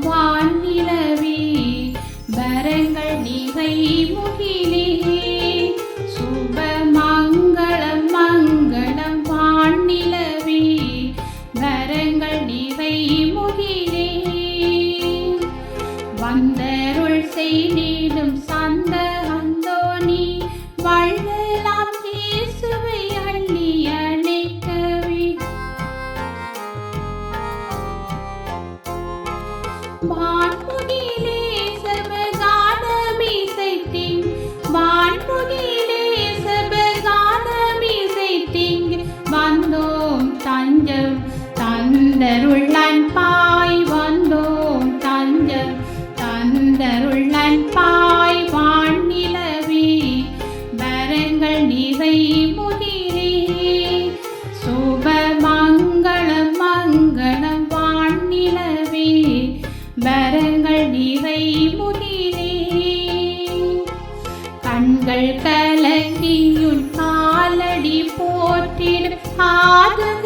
வானிலவே வரங்கள் நிறை முகிலே சுப மங்களம் மங்களம் வானிலவே வரங்கள் நிறை முகிலே வந்தருள் செய்திடும் சந்த அந்தோணி வள்ளலாம் இயேசுவை அள்ளி அணைக்கவே வான்முகிலே சபகானமிசைத்திங் வான்முகிலே சபகானமிசைத்திங் வந்தோம் தஞ்சம் தந்தருள்ளன் பாய் வந்தோம் தஞ்சம் தந்தருள்ளன் பாய் வானிலவே வரங்கள் நிறை முகிலே சுப மங்களம் மங்களம் வானிலவே வரங்கள் நிறை முகிலே கண்கள் கலங்கியுன் காலடி போற்றிடும் ஆதம்